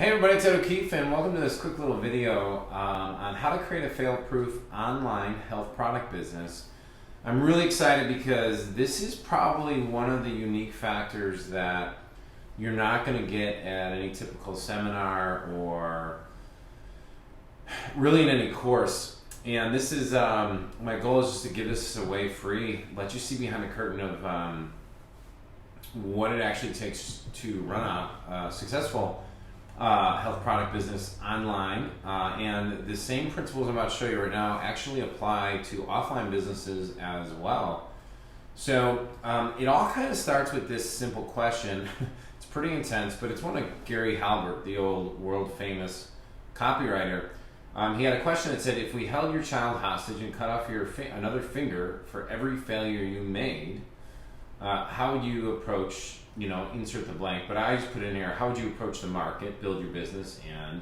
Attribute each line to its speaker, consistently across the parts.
Speaker 1: Hey everybody, it's Ed O'Keefe and welcome to this quick little video on how to create a fail-proof online health product business. I'm really excited because this is probably one of the unique factors that you're not going to get at any typical seminar or really in any course. And this is, my goal is just to give this away free, let you see behind the curtain of what it actually takes to run a successful health product business online, and the same principles I'm about to show you right now actually apply to offline businesses as well. So it all kind of starts with this simple question. It's pretty intense, but it's one of Gary Halbert, the old world famous copywriter. He had a question that said, if we held your child hostage and cut off your another finger for every failure you made, how would you approach, insert the blank, but I just put in here, how would you approach the market, build your business, and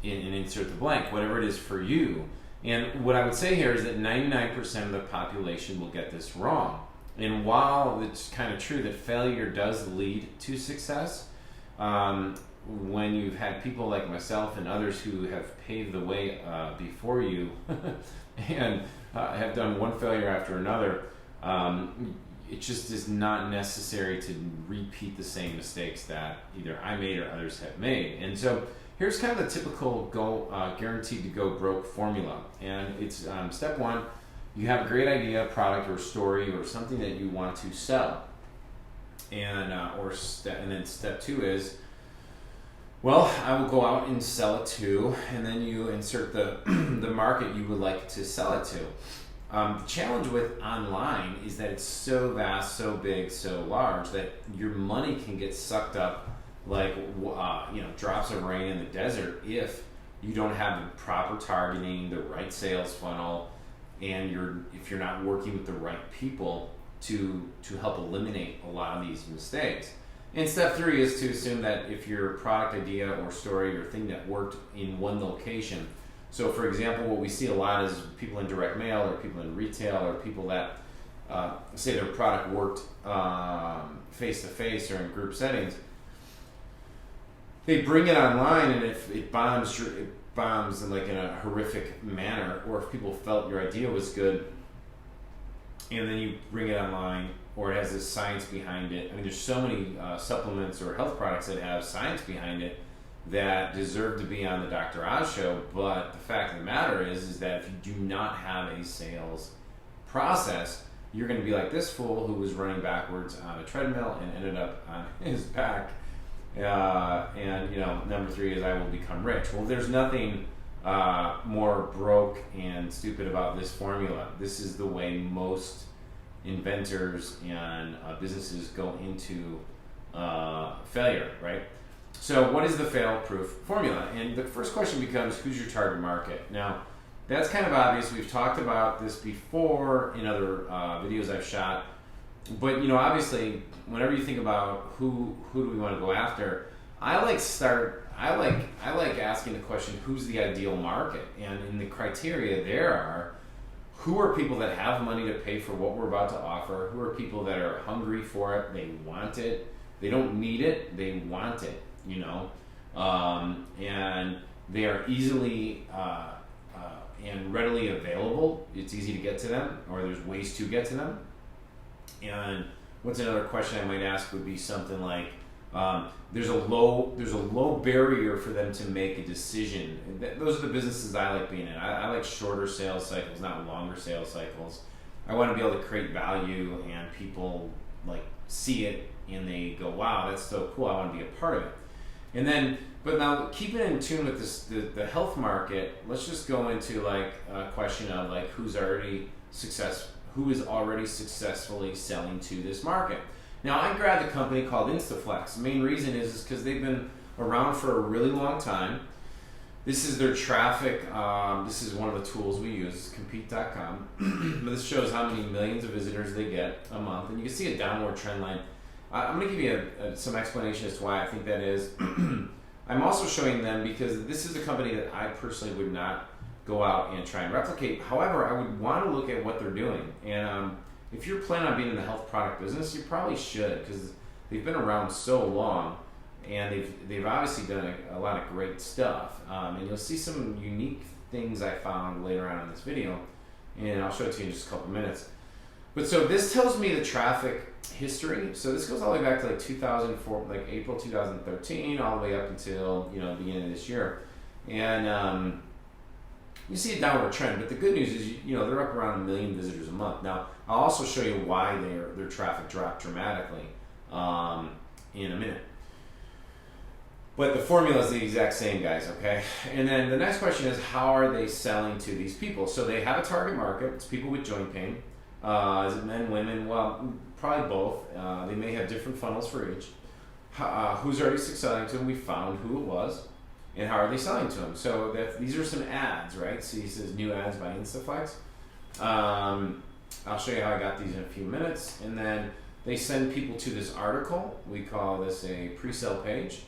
Speaker 1: insert the blank, whatever it is for you. And what I would say here is that 99% of the population will get this wrong. And while it's kind of true that failure does lead to success, when you've had people like myself and others who have paved the way before you and have done one failure after another, it just is not necessary to repeat the same mistakes that either I made or others have made. And so here's kind of the typical guaranteed to go broke formula. And it's step one, you have a great idea, product or story or something that you want to sell. And then step two is, well, I will go out and sell it to, and then you insert the market you would like to sell it to. The challenge with online is that it's so vast, so big, so large that your money can get sucked up like drops of rain in the desert if you don't have the proper targeting, the right sales funnel, and if you're not working with the right people to help eliminate a lot of these mistakes. And step three is to assume that if your product idea or story or thing that worked in one location. So for example, what we see a lot is people in direct mail or people in retail or people that say their product worked face-to-face or in group settings. They bring it online, and if it bombs in like in a horrific manner, or if people felt your idea was good and then you bring it online, or it has this science behind it. I mean, there's so many supplements or health products that have science behind it that deserve to be on the Dr. Oz show, but the fact of the matter is that if you do not have a sales process, you're going to be like this fool who was running backwards on a treadmill and ended up on his back. Number three is I will become rich. Well, there's nothing more broke and stupid about this formula. This is the way most inventors and businesses go into failure, right? So what is the fail-proof formula? And the first question becomes, who's your target market? Now, that's kind of obvious. We've talked about this before in other videos I've shot. But obviously, whenever you think about who do we want to go after, I like asking the question, who's the ideal market? And in the criteria there are, who are people that have money to pay for what we're about to offer? Who are people that are hungry for it? They want it. They don't need it. They want it, and they are easily and readily available. It's easy to get to them, or there's ways to get to them. And what's another question I might ask would be something like, there's a low barrier for them to make a decision. Those are the businesses I like being in. I like shorter sales cycles, not longer sales cycles. I want to be able to create value and people like see it and they go, wow, that's so cool, I want to be a part of it. And then, but now keeping in tune with this, the health market, let's just go into like a question of like who is already successfully selling to this market. Now, I grabbed a company called Instaflex. The main reason is because they've been around for a really long time. This is their traffic. This is one of the tools we use, compete.com. This shows how many millions of visitors they get a month. And you can see a downward trend line. I'm going to give you some explanation as to why I think that is. I'm also showing them because this is a company that I personally would not go out and try and replicate. However, I would want to look at what they're doing. And if you're planning on being in the health product business, you probably should, because they've been around so long. and they've obviously done a lot of great stuff. And you'll see some unique things I found later on in this video, and I'll show it to you in just a couple minutes. But so this tells me the traffic history. So this goes all the way back to like 2004, like April 2013, all the way up until the beginning of this year, and you see a downward trend. But the good news is they're up around 1 million visitors a month. Now I'll also show you why their traffic dropped dramatically in a minute. But the formula is the exact same, guys, okay? And then the next question is, how are they selling to these people? So they have a target market. It's people with joint pain. Is it men, women? Well, probably both. They may have different funnels for each. Who's already selling to them? We found who it was. And how are they selling to them? So these are some ads, right? See, it says new ads by Instaflex. I'll show you how I got these in a few minutes. And then they send people to this article. We call this a pre-sale page.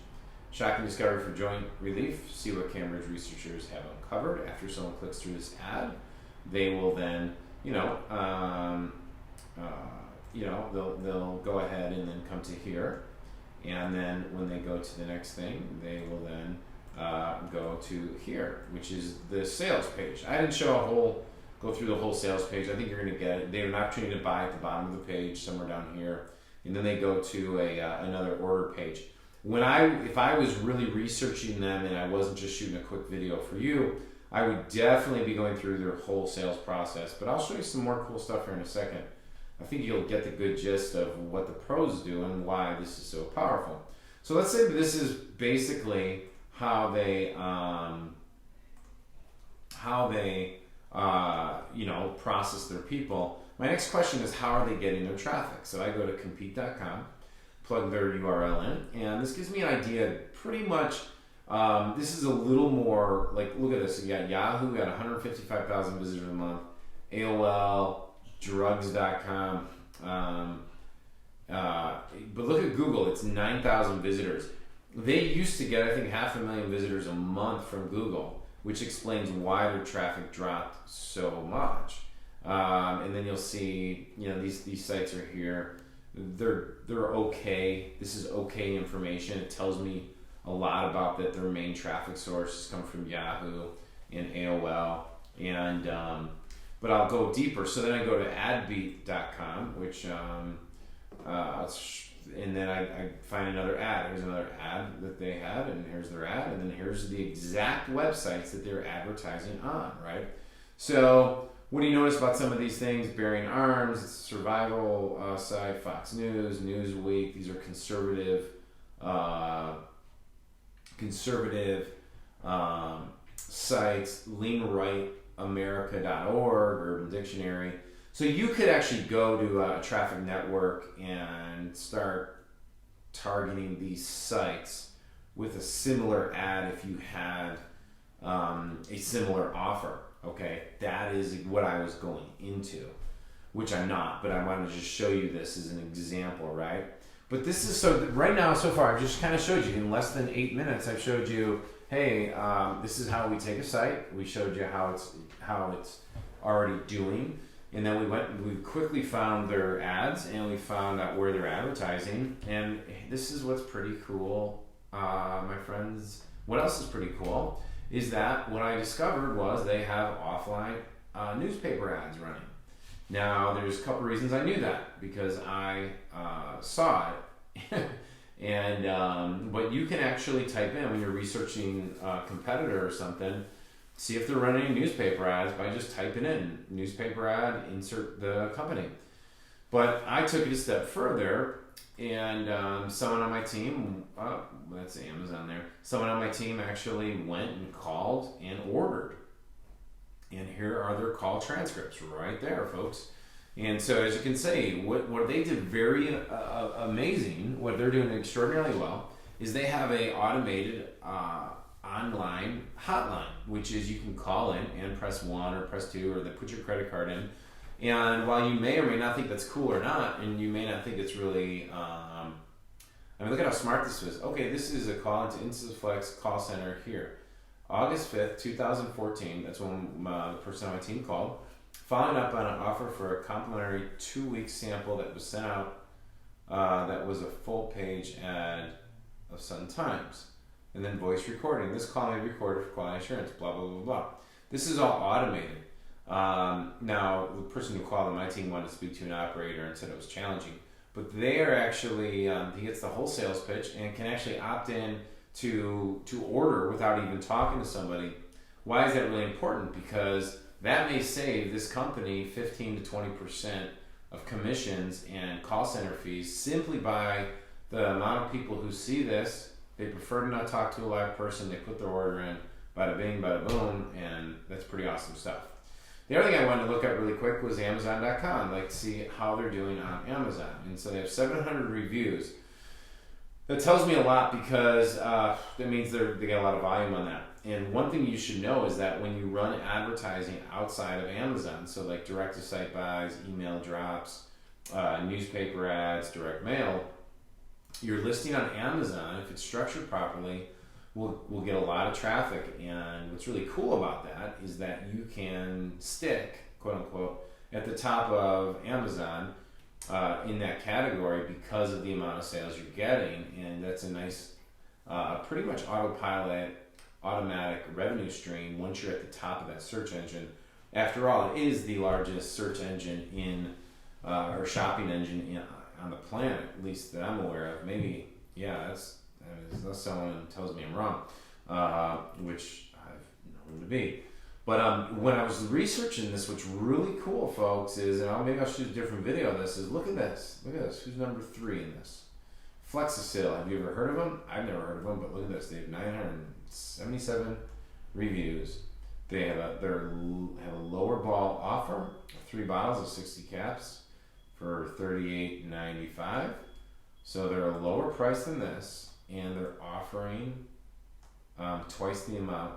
Speaker 1: Shocking discovery for joint relief. See what Cambridge researchers have uncovered. After someone clicks through this ad, they will then, they'll go ahead and then come to here. And then when they go to the next thing, they will then go to here, which is the sales page. I didn't go through the whole sales page. I think you're going to get it. They have an opportunity to buy at the bottom of the page, somewhere down here, and then they go to another order page. If I was really researching them and I wasn't just shooting a quick video for you, I would definitely be going through their whole sales process. But I'll show you some more cool stuff here in a second. I think you'll get the good gist of what the pros do and why this is so powerful. So let's say this is basically how they process their people. My next question is, how are they getting their traffic? So I go to compete.com, plug their URL in, and this gives me an idea pretty much. This is a little more like, look at this. You got Yahoo, we got 155,000 visitors a month. AOL, drugs.com. But look at Google, it's 9,000 visitors. They used to get, I think, 500,000 visitors a month from Google, which explains why their traffic dropped so much. And then you'll see, these sites are here. They're okay. This is okay information. It tells me a lot about that their main traffic sources come from Yahoo and AOL. And but I'll go deeper. So then I go to adbeat.com, which and then I find another ad. Here's another ad that they have, and here's their ad, and then here's the exact websites that they're advertising on, right? So what do you notice about some of these things? Bearing Arms, it's a survival site, Fox News, Newsweek. These are conservative sites, leanrightamerica.org, Urban Dictionary. So you could actually go to a traffic network and start targeting these sites with a similar ad if you had a similar offer. Okay, that is what I was going into, which I'm not, but I wanted to just show you this as an example, right? But this is, so right now, so far, I've just kind of showed you in less than 8 minutes. I've showed you, hey, this is how we take a site. We showed you how it's already doing. And then we quickly found their ads, and we found out where they're advertising. And this is what's pretty cool, my friends. What else is pretty cool is that what I discovered was they have offline newspaper ads running. Now, there's a couple reasons I knew that, because I saw it. And but you can actually type in when you're researching a competitor or something, see if they're running newspaper ads by just typing in newspaper ad, insert the company. But I took it a step further, and someone on my team, that's Amazon there, someone on my team actually went and called and ordered. And here are their call transcripts right there, folks. And so as you can see, what they did very amazing, what they're doing extraordinarily well, is they have a automated online hotline, which is you can call in and press 1 or press 2, or they put your credit card in. And while you may or may not think that's cool or not, and you may not think it's really, look at how smart this is. Okay, this is a call into Instaflex call center here. August 5th, 2014, that's when the person on my team called, following up on an offer for a complimentary 2-week sample that was sent out, that was a full page ad of sudden times. And then voice recording. This call may be recorded for quality assurance, blah, blah, blah, blah. This is all automated. Now, the person who called on my team wanted to speak to an operator and said it was challenging. But they are actually, he gets the whole sales pitch and can actually opt in to order without even talking to somebody. Why is that really important? Because that may save this company 15 to 20% of commissions and call center fees simply by the amount of people who see this. They prefer to not talk to a live person. They put their order in, bada bing, bada boom, and that's pretty awesome stuff. The other thing I wanted to look at really quick was Amazon.com. I'd like to see how they're doing on Amazon. And so they have 700 reviews. That tells me a lot because that means they got a lot of volume on that. And one thing you should know is that when you run advertising outside of Amazon, so like direct-to-site buys, email drops, newspaper ads, direct mail, your listing on Amazon, if it's structured properly, will get a lot of traffic. And what's really cool about that is that you can stick, quote unquote, at the top of Amazon in that category because of the amount of sales you're getting. And that's a nice, pretty much automatic revenue stream once you're at the top of that search engine. After all, it is the largest search engine or shopping engine on the planet, at least that I'm aware of. Maybe, yeah, unless someone tells me I'm wrong, which I've known to be. But when I was researching this, what's really cool, folks, is, and maybe I'll shoot a different video of this, is look at this. Who's number 3 in this? Flexisil. Have you ever heard of them? I've never heard of them, but look at this. They have 977 reviews. They have a lower ball offer, 3 bottles of 60 caps for $38.95. So they're a lower price than this, and they're offering twice the amount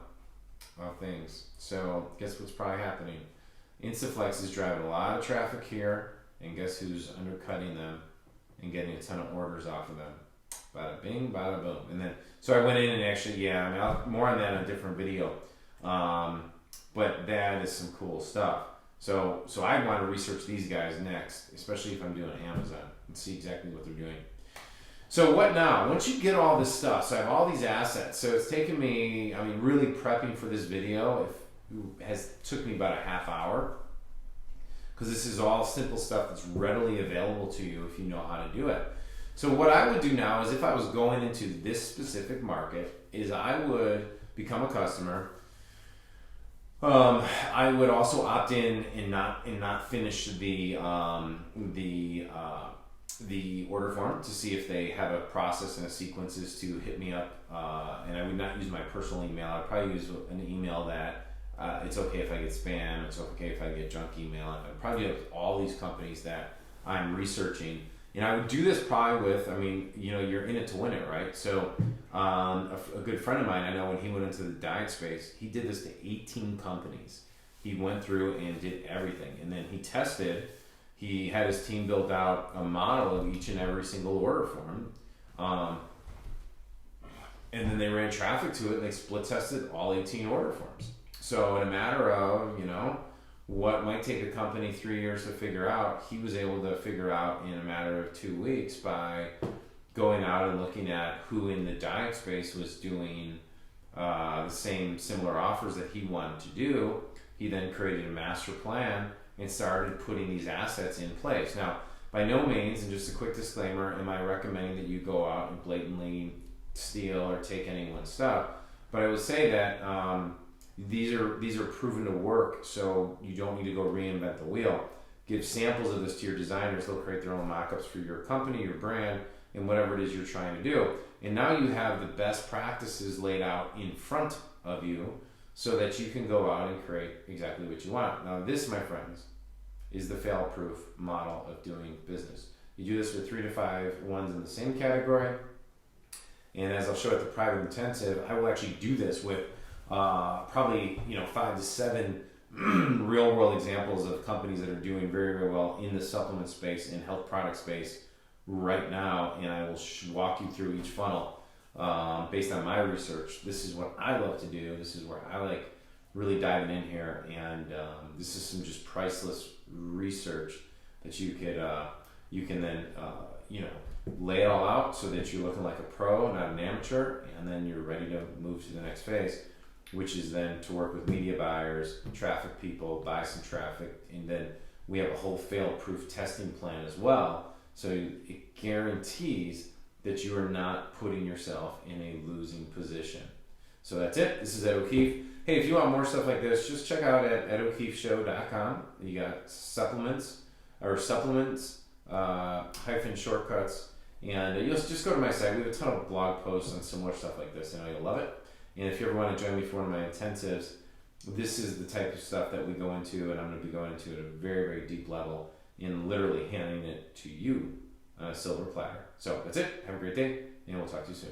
Speaker 1: of things. So guess what's probably happening? Instaflex is driving a lot of traffic here, and guess who's undercutting them and getting a ton of orders off of them? Bada bing, bada boom. And then, so I went in and actually, I'll more on that in a different video. But that is some cool stuff. So I want to research these guys next, especially if I'm doing Amazon, and see exactly what they're doing. So what now? Once you get all this stuff, so I have all these assets. So it's taken me, really prepping for this video took me about a half hour, because this is all simple stuff that's readily available to you if you know how to do it. So what I would do now is, if I was going into this specific market, is I would become a customer. I would also opt in and not finish the order form to see if they have a process and a sequences to hit me up. And I would not use my personal email. I'd probably use an email that it's okay if I get spam. It's okay if I get junk email. I'd probably do it with all these companies that I'm researching. And I would do this probably with, you're in it to win it, right? So a good friend of mine, I know when he went into the diet space, he did this to 18 companies. He went through and did everything. And then he tested. He had his team build out a model of each and every single order form. And then they ran traffic to it, and they split tested all 18 order forms. So in a matter of, what might take a company 3 years to figure out, he was able to figure out in a matter of 2 weeks by going out and looking at who in the diet space was doing the similar offers that he wanted to do. He then created a master plan and started putting these assets in place. Now, by no means, and just a quick disclaimer, am I recommending that you go out and blatantly steal or take anyone's stuff, but I would say that these are proven to work, so you don't need to go reinvent the wheel. Give samples of this to your designers. They'll create their own mock-ups for your company, your brand, and whatever it is you're trying to do. And now you have the best practices laid out in front of you so that you can go out and create exactly what you want. Now this, my friends, is the fail-proof model of doing business. You do this with 3 to 5 ones in the same category. And as I'll show at the private intensive, I will actually do this with probably 5 to 7 real world examples of companies that are doing very, very well in the supplement space and health product space right now. And I will walk you through each funnel based on my research. This is what I love to do. This is where I like really diving in here. And this is some just priceless research that you can then lay it all out so that you're looking like a pro, not an amateur, and then you're ready to move to the next phase, which is then to work with media buyers, traffic people, buy some traffic, and then we have a whole fail-proof testing plan as well. So it guarantees that you are not putting yourself in a losing position. So that's it. This is Ed O'Keefe. Hey, if you want more stuff like this, just check out at edokeefeshow.com. You got supplements, hyphen shortcuts, and you'll just go to my site. We have a ton of blog posts on similar stuff like this, and you'll love it. And if you ever want to join me for one of my intensives, this is the type of stuff that we go into, and I'm going to be going into at a very, very deep level in literally handing it to you on a silver platter. So that's it. Have a great day, and we'll talk to you soon.